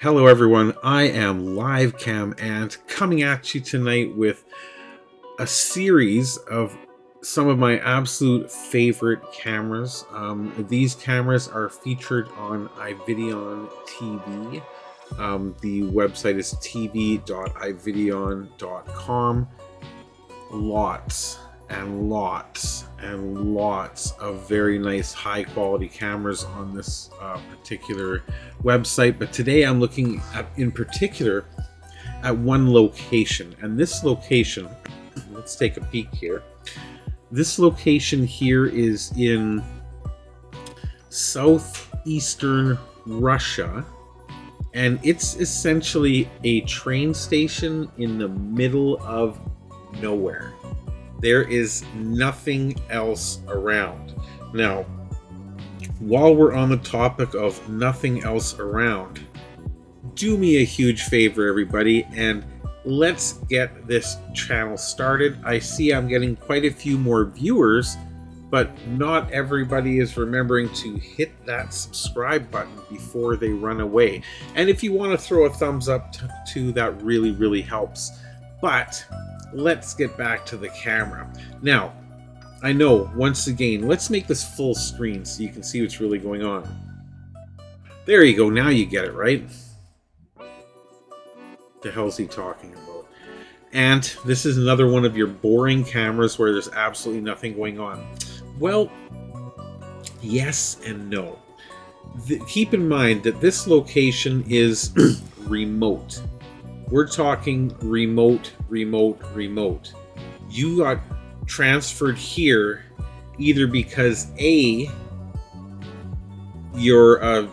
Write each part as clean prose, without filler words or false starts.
Hello everyone, I am LiveCam and coming at you tonight with a series of some of my absolute favorite cameras. These cameras are featured on iVideon TV. The website is tv.ivideon.com. Lots and lots and lots of very nice high quality cameras on this particular website, but today I'm looking at in particular at one location, and this location, let's take a peek here. This location here is in southeastern Russia, and it's essentially a train station in the middle of nowhere. There is nothing else around. Now, while we're on the topic of nothing else around, do me a huge favor, everybody, and let's get this channel started. I see I'm getting quite a few more viewers, but not everybody is remembering to hit that subscribe button before they run away. And if you want to throw a thumbs up too, that really helps. But let's get back to the camera. Now, I know, once again, let's make this full screen so you can see what's really going on. There you go, now you get it, right? The hell's he talking about? And this is another one of your boring cameras where there's absolutely nothing going on. Well, yes and no. Keep in mind that this location is remote. We're talking remote. You got transferred here either because A, you're a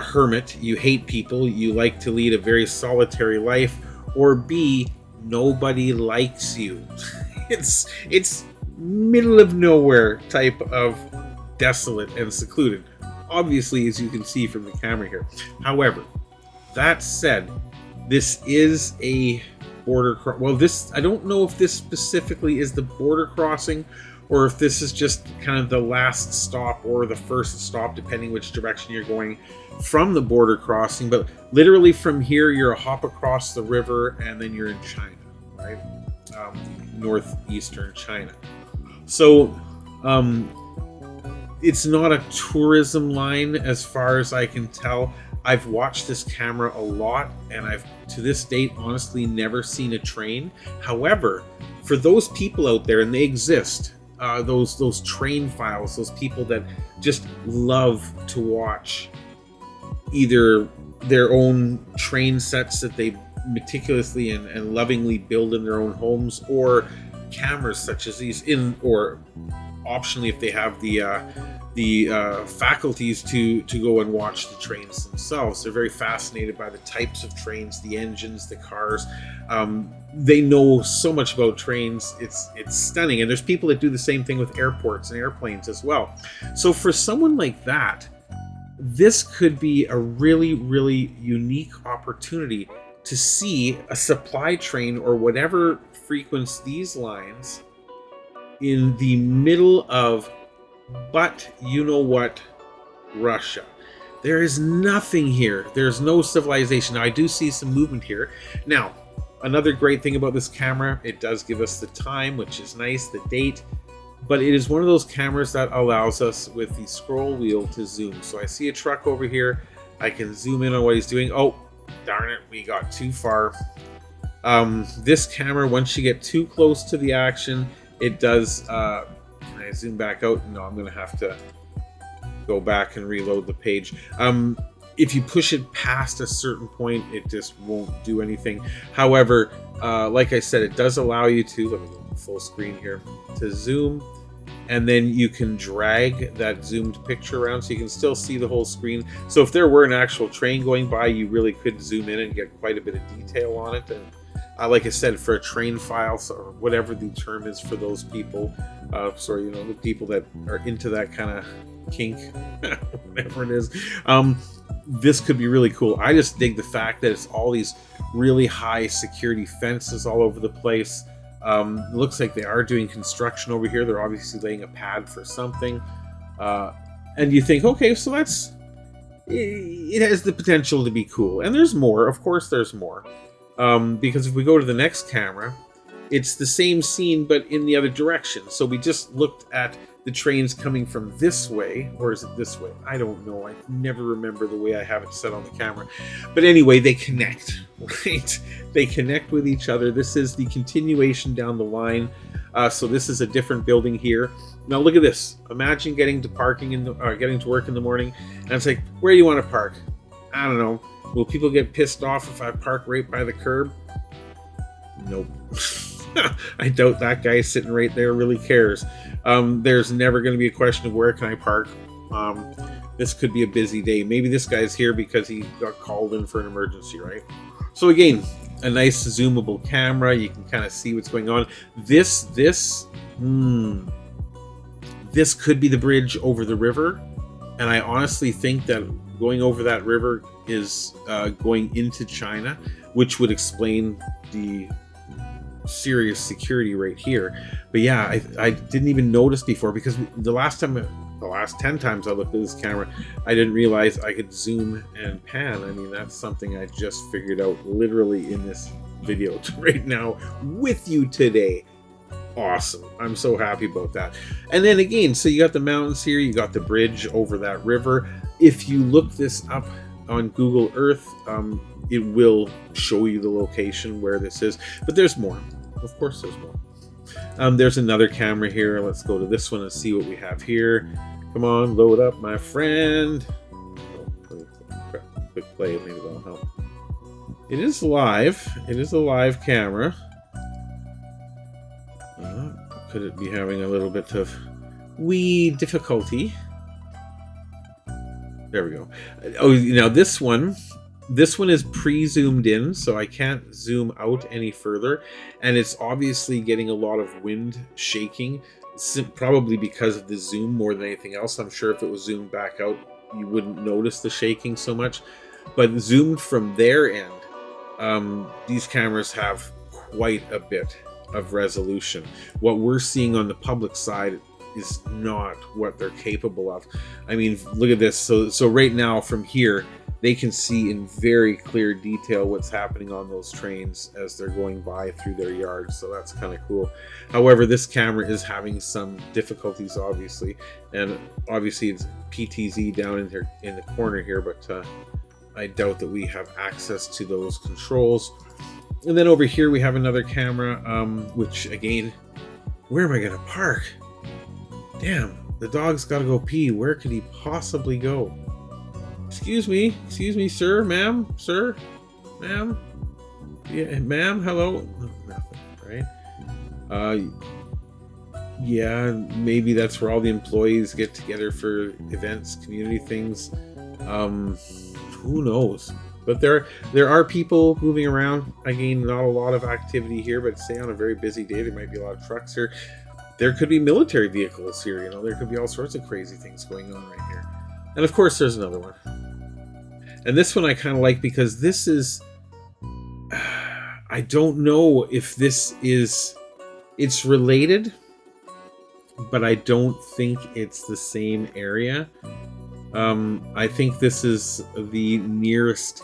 hermit, you hate people, you like to lead a very solitary life, or B, nobody likes you. It's middle of nowhere type of desolate and secluded, obviously, as you can see from the camera here. However, that said, this is a border well, this, I don't know if this specifically is the border crossing or if this is just kind of the last stop or the first stop, depending which direction you're going from the border crossing. But literally from here, you're a hop across the river and then you're in China, right? Northeastern China. So it's not a tourism line as far as I can tell. I've watched this camera a lot, and I've, to this date, honestly never seen a train. However, for those people out there, and they exist, those train files, those people that just love to watch either their own train sets that they meticulously and lovingly build in their own homes, or cameras such as these, or optionally if they have the faculties to go and watch the trains themselves. They're very fascinated by the types of trains, the engines, the cars. They know so much about trains, it's stunning. And there's people that do the same thing with airports and airplanes as well. So for someone like that, this could be a really unique opportunity to see a supply train or whatever frequents these lines in the middle of, but you know what, Russia. There is nothing here. There's no civilization. Now, I do see some movement here. Now, another great thing about this camera, it does give us the time, which is nice, the date, but it is one of those cameras that allows us with the scroll wheel to zoom. So I see a truck over here. I can zoom in on what he's doing. Oh, darn it, we got too far. This camera, once you get too close to the action, it does, can I zoom back out? No, I'm gonna have to go back and reload the page. If you push it past a certain point, it just won't do anything. However, like I said, it does allow you to, let me go full screen here, to zoom, and then you can drag that zoomed picture around so you can still see the whole screen. So if there were an actual train going by, you really could zoom in and get quite a bit of detail on it. And like I said, for a train file, or whatever the term is for those people, sorry, you know, the people that are into that kind of kink, whatever it is, this could be really cool. I just dig the fact that it's all these really high security fences all over the place. It looks like they are doing construction over here. They're obviously laying a pad for something. And you think, okay, so that's it has the potential to be cool. And there's more, of course there's more. Because if we go to the next camera, it's the same scene, but in the other direction. So we just looked at the trains coming from this way, or is it this way? I don't know. I never remember the way I have it set on the camera. But anyway, they connect, right? They connect with each other. This is the continuation down the line. So this is a different building here. Now look at this. Imagine getting to getting to work in the morning, and it's like, where do you want to park? I don't know. Will people get pissed off if I park right by the curb? Nope. I doubt that guy sitting right there really cares. There's never going to be a question of where can I park. This could be a busy day. Maybe this guy's here because he got called in for an emergency, right? So again, a nice zoomable camera. You can kind of see what's going on. This could be the bridge over the river. And I honestly think that going over that river is going into China, which would explain the serious security right here. But yeah, I didn't even notice before, because the last 10 times I looked at this camera, I didn't realize I could zoom and pan. I mean, that's something I just figured out literally in this video right now with you today. Awesome. I'm so happy about that. And then again, so you got the mountains here, you got the bridge over that river. If you look this up on Google Earth, it will show you the location where this is. But there's more. Of course there's more. There's another camera here. Let's go to this one and see what we have here. Come on, load up, my friend. Oh, quick play, maybe that'll help. It is live. It is a live camera. Could it be having a little bit of wee difficulty? There we go. Oh, now this one is pre-zoomed in, so I can't zoom out any further, and it's obviously getting a lot of wind shaking, probably because of the zoom more than anything else. I'm sure if it was zoomed back out, you wouldn't notice the shaking so much. But zoomed from their end, these cameras have quite a bit of resolution. What we're seeing on the public side is not what they're capable of. I mean, look at this. So right now from here, they can see in very clear detail what's happening on those trains as they're going by through their yards. So that's kind of cool. However, this camera is having some difficulties, obviously, and obviously it's PTZ down in here in the corner here, but I doubt that we have access to those controls. And then over here we have another camera, which again, where am I gonna park? Damn, the dog's gotta go pee. Where could he possibly go? Excuse me, sir, ma'am, sir, ma'am, yeah, ma'am, hello, nothing, right? Yeah, maybe that's where all the employees get together for events, community things. Who knows? But there are people moving around. Again, not a lot of activity here, but say on a very busy day, there might be a lot of trucks here. There could be military vehicles here, you know, there could be all sorts of crazy things going on right here. And of course, there's another one. And this one I kind of like because this is... I don't know if this is... It's related, but I don't think it's the same area. I think this is the nearest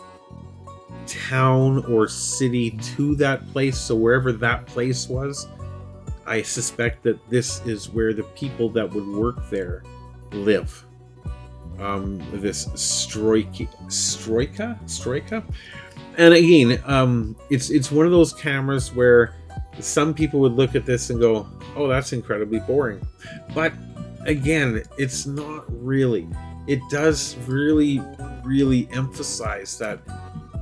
town or city to that place. So wherever that place was, I suspect that this is where the people that would work there live. This Stroika. And again, it's one of those cameras where some people would look at this and go, oh, that's incredibly boring. But again, it's not really. It does really, really emphasize that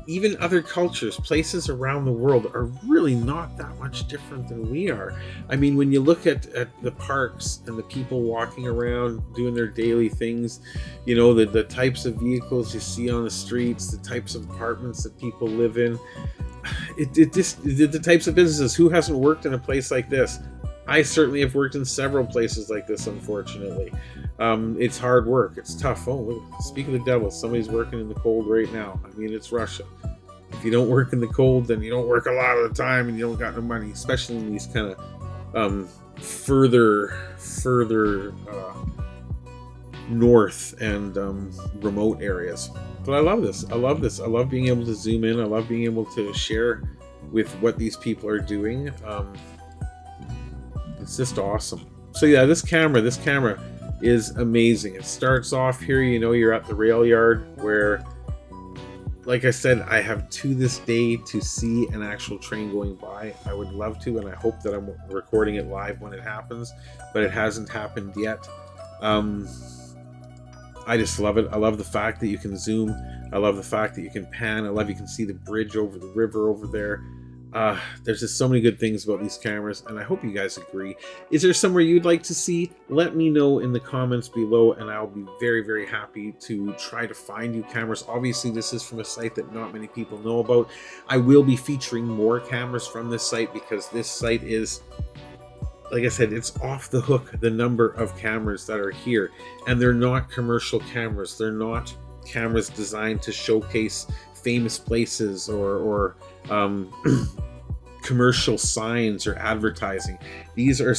even other cultures, places around the world, are really not that much different than we are. I mean, when you look at the parks and the people walking around doing their daily things, you know, the types of vehicles you see on the streets, the types of apartments that people live in, the types of businesses. Who hasn't worked in a place like this? I certainly have worked in several places like this, unfortunately. It's hard work. It's tough. Oh, look, speak of the devil, somebody's working in the cold right now. I mean, it's Russia. If you don't work in the cold, then you don't work a lot of the time and you don't got no money, especially in these kind of further north and remote areas. But I love this. I love this. I love being able to zoom in. I love being able to share with what these people are doing. It's just awesome. So yeah, this camera is amazing. It starts off here, you know, you're at the rail yard where, like I said, I have to this day to see an actual train going by. I would love to, and I hope that I'm recording it live when it happens, but it hasn't happened yet. I just love it. I love the fact that you can zoom. I love the fact that you can pan. I love you can see the bridge over the river over there. There's just so many good things about these cameras, and I hope you guys agree. Is there somewhere you'd like to see? Let me know in the comments below, and I'll be very, very happy to try to find you cameras. Obviously, this is from a site that not many people know about. I will be featuring more cameras from this site because this site is, like I said, it's off the hook, the number of cameras that are here. And they're not commercial cameras. They're not cameras designed to showcase famous places or commercial signs or advertising. These are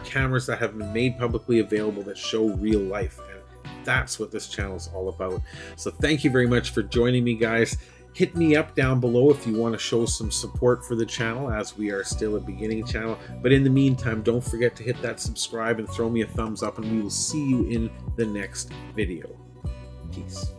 cameras that have been made publicly available that show real life. And that's what this channel is all about. So thank you very much for joining me, guys. Hit me up down below if you want to show some support for the channel, as we are still a beginning channel. But in the meantime, don't forget to hit that subscribe and throw me a thumbs up, and we will see you in the next video. Peace.